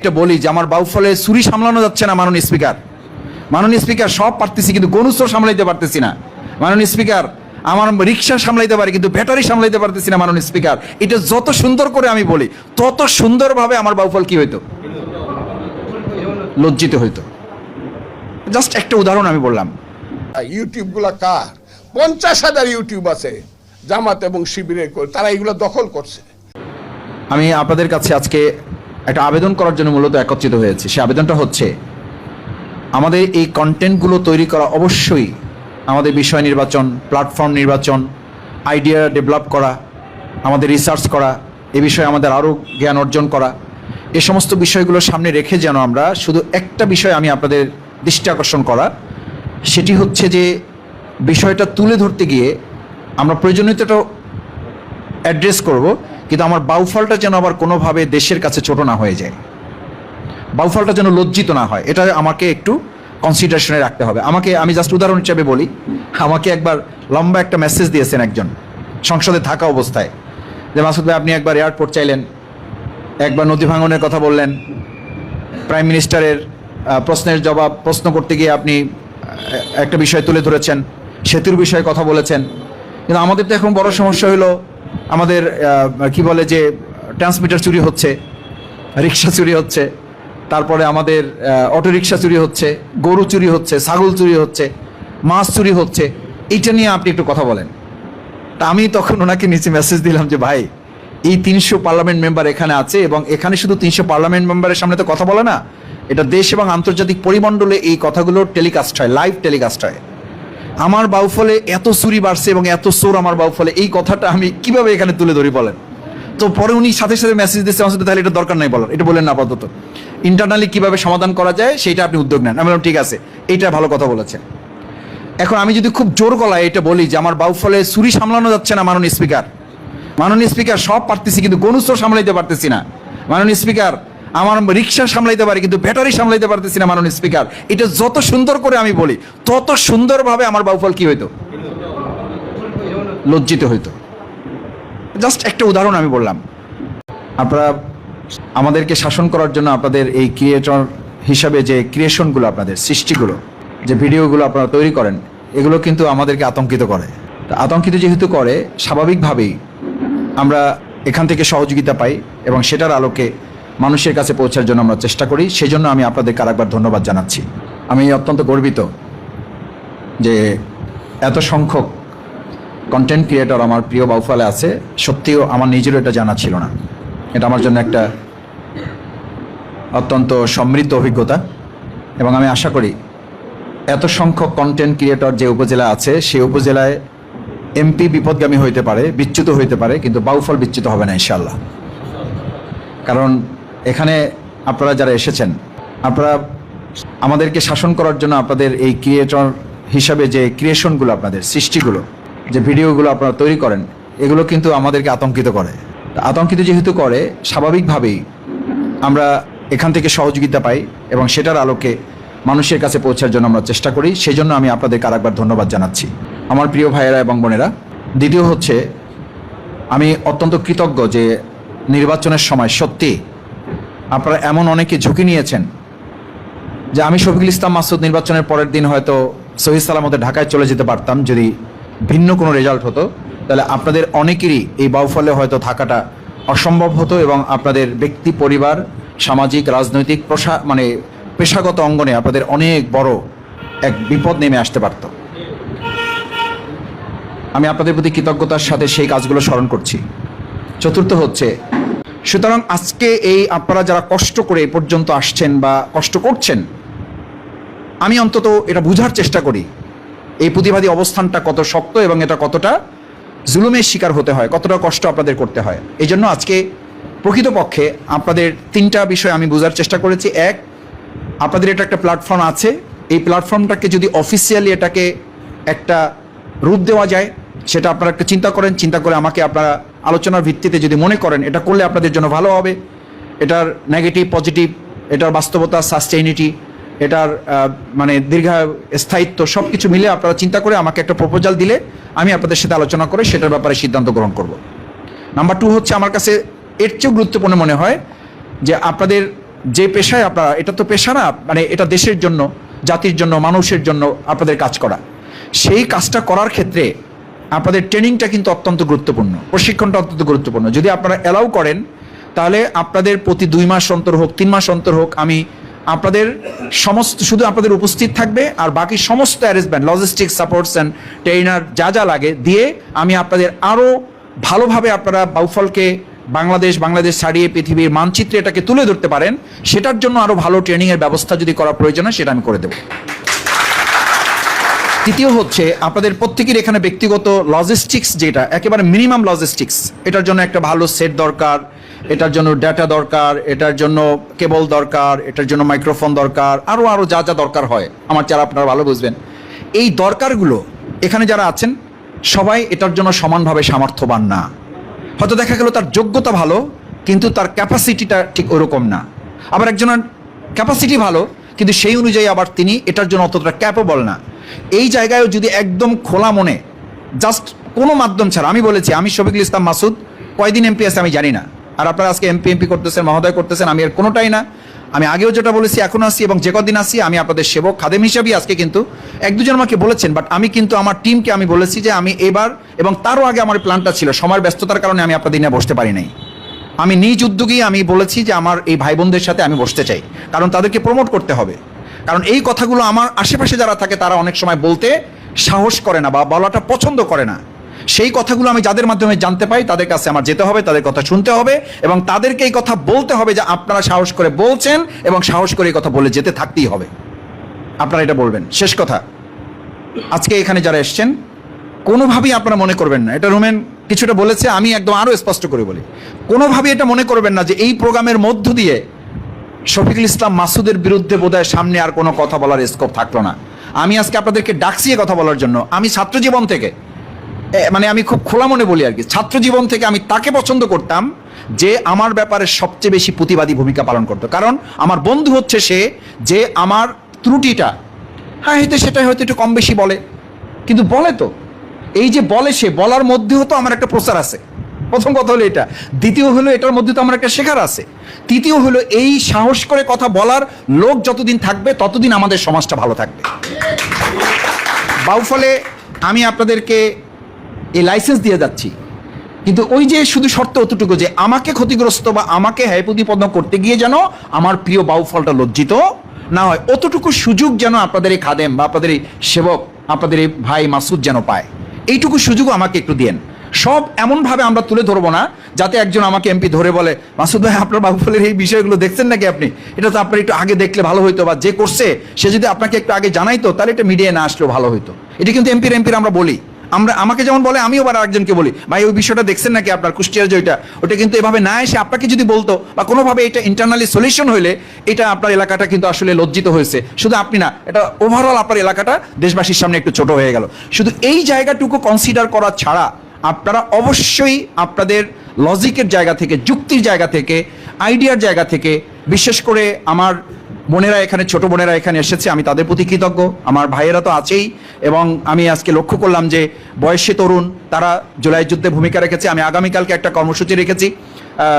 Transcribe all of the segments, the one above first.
একটা বলি যে আমার বাউফলে চুরি সামলানো যাচ্ছে না। মাননীয় স্পিকার সব পারতেছি কিন্তু গণুস্ত্র সামলাইতে পারতেছি না। মাননীয় স্পিকার আমার রিক্সা সামলাইতে পারি কিন্তু ব্যাটারি সামলাইতে পারতেছি না। মাননীয় স্পিকার এটা যত সুন্দর করে আমি বলি তত সুন্দরভাবে আমার বাউফল কি হইতো, লজ্জিত হইতো। জাস্ট একটা উদাহরণ আমি বললাম। ইউটিউব গুলা কার? 50,000 ইউটিউব আছে জামাত এবং শিবিরের, তারা এগুলো দখল করছে। আমি আপনাদের কাছে আজকে একটা আবেদন করার জন্য মূলত একত্রিত হয়েছি। সে আবেদনটা হচ্ছে আমাদের এই কন্টেন্টগুলো তৈরি করা অবশ্যই আমাদের বিষয় নির্বাচন, প্ল্যাটফর্ম নির্বাচন, আইডিয়া ডেভেলপ করা, আমাদের রিসার্চ করা, এ বিষয়ে আমাদের আরও জ্ঞান অর্জন করা, এ সমস্ত বিষয়গুলো সামনে রেখে যেন আমরা শুধু একটা বিষয় আমি আপনাদের দৃষ্টি আকর্ষণ করা, সেটি হচ্ছে যে বিষয়টা তুলে ধরতে গিয়ে আমরা প্রয়োজনীয়তাটা অ্যাড্রেস করব, কিন্তু আমার বাউফলটা যেন আবার কোনোভাবে দেশের কাছে ছোট না হয়ে যায়, বাউফলটা যেন লজ্জিত না হয়, এটা আমাকে একটু কনসিডারেশনে রাখতে হবে। আমি জাস্ট উদাহরণ হিসেবে বলি, আমাকে একবার লম্বা একটা মেসেজ দিয়েছেন একজন সংসদে থাকা অবস্থায়, যে মাসুদ ভাই আপনি একবার এয়ারপোর্ট চাইলেন, একবার নদী ভাঙনের কথা বললেন, প্রাইম মিনিস্টারের প্রশ্ন করতে গিয়ে আপনি একটা বিষয় তুলে ধরেছেন, সেতুর বিষয়ে কথা বলেছেন। কিন্তু আমাদের তো এখন বড় সমস্যা হলো আমাদের কি বলে যে ট্রান্সমিটার চুরি হচ্ছে, রিক্সা চুরি হচ্ছে, তারপরে আমাদের অটোরিক্সা চুরি হচ্ছে, গরু চুরি হচ্ছে, ছাগল চুরি হচ্ছে, মাছ চুরি হচ্ছে। এইটা নিয়ে আপনি একটু কথা বলেন। তা আমি তখন ওনাকে নিচে মেসেজ দিলাম যে ভাই এই 300 পার্লামেন্ট মেম্বার এখানে আছে এবং এখানে শুধু 300 পার্লামেন্ট মেম্বারের সামনে তো কথা বলে না, এটা দেশ এবং আন্তর্জাতিক পরিমণ্ডলে এই কথাগুলো টেলিকাস্ট হয়, লাইভ টেলিকাস্ট হয়। আমার বাউফলে এত চুরি বাড়ছে এবং এত চোর আমার বাউফলে, এই কথাটা আমি কিভাবে এখানে তুলে ধরি বলেন? তো পরে উনি সাথে সাথে মেসেজ দিচ্ছে আমার সাথে, তাহলে এটা দরকার নাই বলার, এটা বলেন না, আপাতত ইন্টারনালি কিভাবে সমাধান করা যায় সেইটা আপনি উদ্যোগ নেন। আমি বললাম ঠিক আছে, এইটা ভালো কথা বলেছেন। এখন আমি যদি খুব জোর গলায় এটা বলি যে আমার বাউফলে চুরি সামলানো যাচ্ছে না, মাননীয় স্পিকার সব পারতেছি কিন্তু গণুস্ত্র সামলাইতে পারতেছি না। মাননীয় স্পিকার আমার রিক্সা সামলাইতে পারি কিন্তু ব্যাটারি সামলাইতে পারতেছি না। মাননীয় স্পিকার এটা যত সুন্দর করে আমি বলি তত সুন্দরভাবে আমার বাউফল কি হইতো, লজ্জিত হইতো। জাস্ট একটা উদাহরণ আমি বললাম। আপনারা আমাদেরকে শাসন করার জন্য আপনাদের এই ক্রিয়েটর হিসাবে যে ক্রিয়েশনগুলো, আপনাদের সৃষ্টিগুলো, যে ভিডিওগুলো আপনারা তৈরি করেন, এগুলো কিন্তু আমাদেরকে আতঙ্কিত করে। আতঙ্কিত যেহেতু করে, স্বাভাবিকভাবেই আমরা এখান থেকে সহযোগিতা পাই এবং সেটার আলোকে মানুষের কাছে পৌঁছার জন্য আমরা চেষ্টা করি। সেজন্য আমি আপনাদেরকে আরেকবার ধন্যবাদ জানাচ্ছি। আমি অত্যন্ত গর্বিত যে এত সংখ্যক কন্টেন্ট ক্রিয়েটর আমার প্রিয় বাউফলে আছে। সত্যিও আমার নিজেরও এটা জানা ছিল না। এটা আমার জন্য একটা অত্যন্ত সমৃদ্ধ অভিজ্ঞতা এবং আমি আশা করি এত সংখ্যক কন্টেন্ট ক্রিয়েটর যে উপজেলা আছে, সেই উপজেলায় এমপি বিপদগামী হইতে পারে, বিচ্যুত হইতে পারে, কিন্তু বাউফল বিচ্যুত হবে না ইনশাআল্লাহ। কারণ এখানে আপনারা যারা এসেছেন, আপনারা আমাদেরকে শাসন করার জন্য আপনাদের এই ক্রিয়েটর হিসাবে যে ক্রিয়েশনগুলো, আপনাদের সৃষ্টিগুলো, যে ভিডিওগুলো আপনারা তৈরি করেন, এগুলো কিন্তু আমাদেরকে আতঙ্কিত করে। আতঙ্কিত যেহেতু করে, স্বাভাবিকভাবেই আমরা এখান থেকে সহযোগিতা পাই এবং সেটার আলোকে মানুষের কাছে পৌঁছার জন্য আমরা চেষ্টা করি। সেই জন্য আমি আপনাদেরকে আরেকবার ধন্যবাদ জানাচ্ছি, আমার প্রিয় ভাইয়েরা এবং বোনেরা। দ্বিতীয় হচ্ছে, আমি অত্যন্ত কৃতজ্ঞ যে নির্বাচনের সময় সত্যি আপনারা এমন অনেকে ঝুঁকি নিয়েছেন যে আমি শফিকুল ইসলাম মাসুদ নির্বাচনের পরের দিন হয়তো সহি সালামতে ঢাকায় চলে যেতে পারতাম। যদি ভিন্ন কোনো রেজাল্ট হতো তাহলে আপনাদের অনেকেরই এই বাউফলে হয়তো থাকাটা অসম্ভব হতো এবং আপনাদের ব্যক্তি, পরিবার, সামাজিক, রাজনৈতিক, পেশাগত অঙ্গনে আপনাদের অনেক বড় এক বিপদ নেমে আসতে পারত। আমি আপনাদের প্রতি কৃতজ্ঞতার সাথে সেই কাজগুলো স্মরণ করছি। চতুর্থ হচ্ছে, সুতরাং আজকে এই আপনারা যারা কষ্ট করে এ পর্যন্ত আসছেন বা কষ্ট করছেন, আমি অন্তত এটা বুঝার চেষ্টা করি এই প্রতিবাদী অবস্থানটা কত শক্ত এবং এটা কতটা জুলুমের শিকার হতে হয়, কতটা কষ্ট আপনাদের করতে হয়। এই জন্য আজকে প্রকৃতপক্ষে আপনাদের 3টা বিষয় আমি বোঝার চেষ্টা করেছি। এক, আপনাদের এটা একটা প্ল্যাটফর্ম আছে, এই প্ল্যাটফর্মটাকে যদি অফিসিয়ালি এটাকে একটা রূপ দেওয়া যায়, সেটা আপনারা একটা চিন্তা করেন। চিন্তা করে আমাকে আপনারা আলোচনার ভিত্তিতে যদি মনে করেন এটা করলে আপনাদের জন্য ভালো হবে, এটার নেগেটিভ, পজিটিভ, এটার বাস্তবতা, সাস্টেইনিটি, এটার দীর্ঘস্থায়িত্ব, সব কিছু মিলে আপনারা চিন্তা করে আমাকে একটা প্রপোজাল দিলে আমি আপনাদের সাথে আলোচনা করে সেটার ব্যাপারে সিদ্ধান্ত গ্রহণ করব। নাম্বার 2 হচ্ছে, আমার কাছে এর চেয়েও গুরুত্বপূর্ণ মনে হয় যে আপনাদের যে পেশায় আপনারা, এটা তো পেশা না, মানে এটা দেশের জন্য, জাতির জন্য, মানুষের জন্য আপনাদের কাজ করা, সেই কাজটা করার ক্ষেত্রে আপনাদের ট্রেনিংটা কিন্তু অত্যন্ত গুরুত্বপূর্ণ, প্রশিক্ষণটা অত্যন্ত গুরুত্বপূর্ণ। যদি আপনারা অ্যালাউ করেন তাহলে আপনাদের প্রতি 2 মাস অন্তর হোক, 3 মাস অন্তর হোক, আমি আপনাদের সমস্ত, শুধু আপনাদের উপস্থিত থাকবে আর বাকি সমস্ত arrangement, logistic supports and trainer যা যা লাগে দিয়ে আমি আপনাদের আরও ভালোভাবে আপনারা বাউফলকে বাংলাদেশ ছাড়িয়ে পৃথিবীর মানচিত্রে এটাকে তুলে ধরতে পারেন, সেটার জন্য আরও ভালো ট্রেনিংয়ের ব্যবস্থা যদি করা প্রয়োজন হয় সেটা আমি করে দেবো। তৃতীয় হচ্ছে আপনাদের প্রত্যেকের এখানে ব্যক্তিগত লজিস্টিক্স, যেটা একেবারে মিনিমাম লজিস্টিক্স, এটার জন্য একটা ভালো সেট দরকার, এটার জন্য ডাটা দরকার, এটার জন্য কেবল দরকার, এটার জন্য মাইক্রোফোন দরকার, আরও যা যা দরকার হয় আমার যারা আপনারা ভালো বুঝবেন, এই দরকারগুলো এখানে যারা আছেন সবাই এটার জন্য সমানভাবে সামর্থ্যবান না। হয়তো দেখা গেল তার যোগ্যতা ভালো কিন্তু তার ক্যাপাসিটিটা ঠিক ওরকম না, আবার একজনের ক্যাপাসিটি ভালো কিন্তু সেই অনুযায়ী আবার তিনি এটার জন্য অতটা ক্যাপেবল না। এই জায়গায়ও যদি একদম খোলা মনে, জাস্ট কোনো মাধ্যম ছাড়া, আমি বলেছি আমি শফিকুল ইসলাম মাসুদ কয়দিন এমপি আছে আমি জানি না, আর আপনারা আজকে এমপি করতেছেন, মহোদয় করতেছেন, আমি এর কোনোটাই না। আমি আগেও যেটা বলেছি এখনো আসি এবং যে কদিন আসি আমি আপনাদের সেবক খাদেম হিসাবেই আজকে, কিন্তু 1-2 জন আমাকে বলেছেন, বাট আমি কিন্তু আমার টিমকে আমি বলেছি যে আমি এবার এবং তারও আগে আমার প্ল্যানটা ছিল, সময়ের ব্যস্ততার কারণে আমি আপনাদের নিয়ে বসতে পারি নাই। আমি নিজ উদ্যোগেই আমি বলেছি যে আমার এই ভাই বোনদের সাথে আমি বসতে চাই, কারণ তাদেরকে প্রমোট করতে হবে। কারণ এই কথাগুলো আমার আশেপাশে যারা থাকে তারা অনেক সময় বলতে সাহস করে না বা বলাটা পছন্দ করে না। সেই কথাগুলো আমি যাদের মাধ্যমে জানতে পাই তাদের কাছে আমার যেতে হবে, তাদের কথা শুনতে হবে এবং তাদেরকে এই কথা বলতে হবে যে আপনারা সাহস করে বলছেন এবং সাহস করে এই কথা বলে যেতে থাকতেই হবে। আপনারা এটা বলবেন। শেষ কথা, আজকে এখানে যারা এসছেন কোনোভাবেই আপনারা মনে করবেন না, এটা রুমেন কিছুটা বলেছে, আমি একদম আরও স্পষ্ট করে বলি, কোনোভাবেই এটা মনে করবেন না যে এই প্রোগ্রামের মধ্য দিয়ে শফিকুল ইসলাম মাসুদের বিরুদ্ধে বোধহয় সামনে আর কোনো কথা বলার স্কোপ থাকলো না। আমি আজকে আপনাদেরকে ডাকছি কথা বলার জন্য। আমি ছাত্র জীবন থেকে, মানে আমি খুব খোলা মনে বলি আর কি, ছাত্র জীবন থেকে আমি তাকে পছন্দ করতাম যে আমার ব্যাপারে সবচেয়ে বেশি প্রতিবাদী ভূমিকা পালন করতো। কারণ আমার বন্ধু হচ্ছে সে যে আমার ত্রুটিটা, হ্যাঁ হয়তো সেটাই হয়তো একটু কম বেশি বলে, কিন্তু বলে তো, এই যে বলে সে বলার মধ্যেও তো আমার একটা প্রচার আছে। প্রথম কথা হলো এটা। দ্বিতীয় হলো এটার মধ্যে তো আমার একটা শেখার আছে। তৃতীয় হলো এই সাহস করে কথা বলার লোক যতদিন থাকবে ততদিন আমাদের সমাজটা ভালো থাকবে। বাউফলে আমি আপনাদেরকে এই লাইসেন্স দিয়ে যাচ্ছি, কিন্তু ওই যে শুধু শর্ত অতটুকু যে আমাকে ক্ষতিগ্রস্ত বা আমাকে হ্যায় প্রতিপন্ন করতে গিয়ে যেন আমার প্রিয় বাউফলটা লজ্জিত না হয়, অতটুকু সুযোগ যেন আপনাদের এই খাদেম বা আপনাদের এই সেবক, আপনাদের এই ভাই মাসুদ যেন পায়, এইটুকু সুযোগও আমাকে একটু দিয়েন। সব এমনভাবে আমরা তুলে ধরবো না যাতে একজন আমাকে এমপি ধরে বলে মাসুদ ভাই আপনার বাউফলের এই বিষয়গুলো দেখছেন নাকি আপনি, এটা তো আপনার একটু আগে দেখলে ভালো হইতো, বা যে করছে সে যদি আপনাকে একটু আগে জানাইতো তাহলে এটা মিডিয়ায় না আসলেও ভালো হইতো। এটা কিন্তু এমপির আমরা বলি, আমাকে যেমন বলে আমিও আবার আরেকজনকে বলি ভাই ওই বিষয়টা দেখছেন নাকি আপনার কুষ্টিয়ার যেটা, ওটা কিন্তু এভাবে না এসে আপনাকে যদি বলতো বা কোনোভাবে এটা ইন্টারনালি সলিউশন হইলে এটা আপনার এলাকাটা কিন্তু আসলে লজ্জিত হয়েছে, শুধু আপনি না, এটা ওভারঅল আপনার এলাকাটা দেশবাসীর সামনে একটু ছোট হয়ে গেল। শুধু এই জায়গাটুকু কনসিডার করা ছাড়া আপনারা অবশ্যই আপনাদের লজিকের জায়গা থেকে, যুক্তির জায়গা থেকে, আইডিয়ার জায়গা থেকে, বিশেষ করে আমার বোনেরা এখানে, ছোট বোনেরা এখানে এসেছে, আমি তাদের প্রতি কৃতজ্ঞ। আমার ভাইয়েরা তো আছেই, এবং আমি আজকে লক্ষ্য করলাম যে বয়সী তরুণ তারা জুলাই যুদ্ধে ভূমিকা রেখেছে। আমি আগামীকালকে একটা কর্মসূচি রেখেছি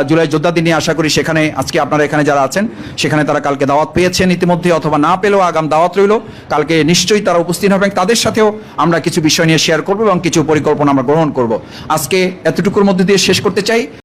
জুলাই যোদ্ধা দিন নিয়ে, আশা করি সেখানে আজকে আপনারা এখানে যারা আছেন সেখানে তারা কালকে দাওয়াত পেয়েছেন ইতিমধ্যে, অথবা না পেলেও আগাম দাওয়াত রইল, কালকে নিশ্চয়ই তারা উপস্থিত হবেন। তাদের সাথেও আমরা কিছু বিষয় নিয়ে শেয়ার করবো এবং কিছু পরিকল্পনা আমরা গ্রহণ করব। আজকে এতটুকুর মধ্যে দিয়ে শেষ করতে চাই।